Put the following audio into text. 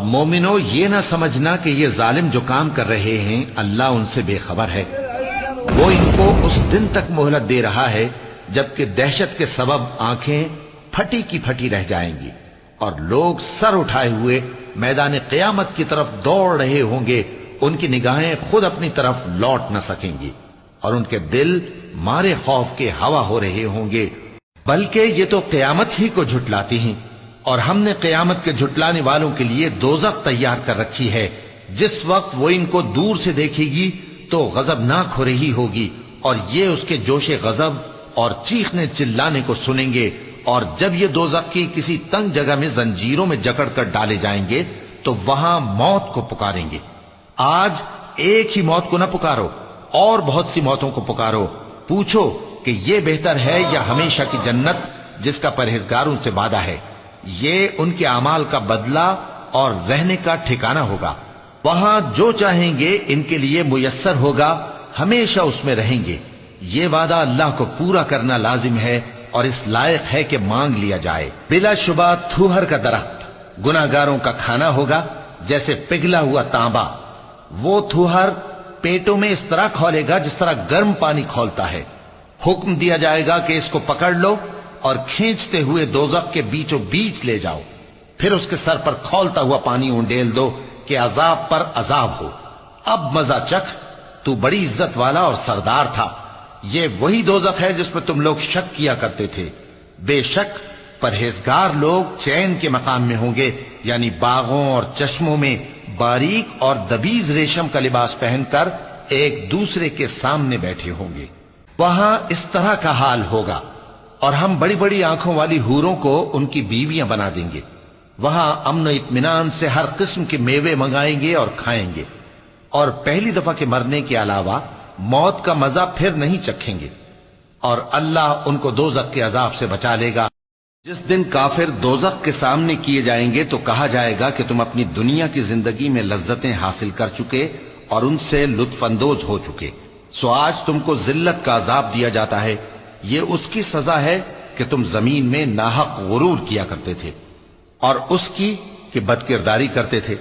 مومنو، یہ نہ سمجھنا کہ یہ ظالم جو کام کر رہے ہیں اللہ ان سے بے خبر ہے۔ وہ ان کو اس دن تک مہلت دے رہا ہے جبکہ دہشت کے سبب آنکھیں پھٹی کی پھٹی رہ جائیں گی اور لوگ سر اٹھائے ہوئے میدان قیامت کی طرف دوڑ رہے ہوں گے۔ ان کی نگاہیں خود اپنی طرف لوٹ نہ سکیں گی اور ان کے دل مارے خوف کے ہوا ہو رہے ہوں گے۔ بلکہ یہ تو قیامت ہی کو جھٹلاتی ہیں، اور ہم نے قیامت کے جھٹلانے والوں کے لیے دوزخ تیار کر رکھی ہے۔ جس وقت وہ ان کو دور سے دیکھے گی تو غضبناک ہو رہی ہوگی، اور یہ اس کے جوش غضب اور چیخنے چلانے کو سنیں گے۔ اور جب یہ دوزخ کی کسی تنگ جگہ میں زنجیروں میں جکڑ کر ڈالے جائیں گے تو وہاں موت کو پکاریں گے۔ آج ایک ہی موت کو نہ پکارو، اور بہت سی موتوں کو پکارو۔ پوچھو کہ یہ بہتر ہے یا ہمیشہ کی جنت جس کا پرہیزگاروں سے وعدہ ہے؟ یہ ان کے اعمال کا بدلہ اور رہنے کا ٹھکانہ ہوگا۔ وہاں جو چاہیں گے ان کے لیے میسر ہوگا، ہمیشہ اس میں رہیں گے۔ یہ وعدہ اللہ کو پورا کرنا لازم ہے اور اس لائق ہے کہ مانگ لیا جائے۔ بلا شبہ تھوہر کا درخت گناہگاروں کا کھانا ہوگا، جیسے پگھلا ہوا تانبا۔ وہ تھوہر پیٹوں میں اس طرح کھولے گا جس طرح گرم پانی کھولتا ہے۔ حکم دیا جائے گا کہ اس کو پکڑ لو اور کھینچتے ہوئے دوزخ کے بیچوں بیچ لے جاؤ، پھر اس کے سر پر کھولتا ہوا پانی اونڈیل دو کہ عذاب پر عذاب ہو۔ اب مزہ چکھ، تو بڑی عزت والا اور سردار تھا۔ یہ وہی دوزخ ہے جس میں تم لوگ شک کیا کرتے تھے۔ بے شک پرہیزگار لوگ چین کے مقام میں ہوں گے، یعنی باغوں اور چشموں میں باریک اور دبیز ریشم کا لباس پہن کر ایک دوسرے کے سامنے بیٹھے ہوں گے۔ وہاں اس طرح کا حال ہوگا، اور ہم بڑی بڑی آنکھوں والی حوروں کو ان کی بیویاں بنا دیں گے۔ وہاں امن و اطمینان سے ہر قسم کے میوے منگائیں گے اور کھائیں گے، اور پہلی دفعہ کے مرنے کے علاوہ موت کا مزہ پھر نہیں چکھیں گے، اور اللہ ان کو دوزخ کے عذاب سے بچا لے گا۔ جس دن کافر دوزخ کے سامنے کیے جائیں گے تو کہا جائے گا کہ تم اپنی دنیا کی زندگی میں لذتیں حاصل کر چکے اور ان سے لطف اندوز ہو چکے، سو آج تم کو ذلت کا عذاب دیا جاتا ہے۔ یہ اس کی سزا ہے کہ تم زمین میں ناحق غرور کیا کرتے تھے، اور اس کی کہ بدکرداری کرتے تھے۔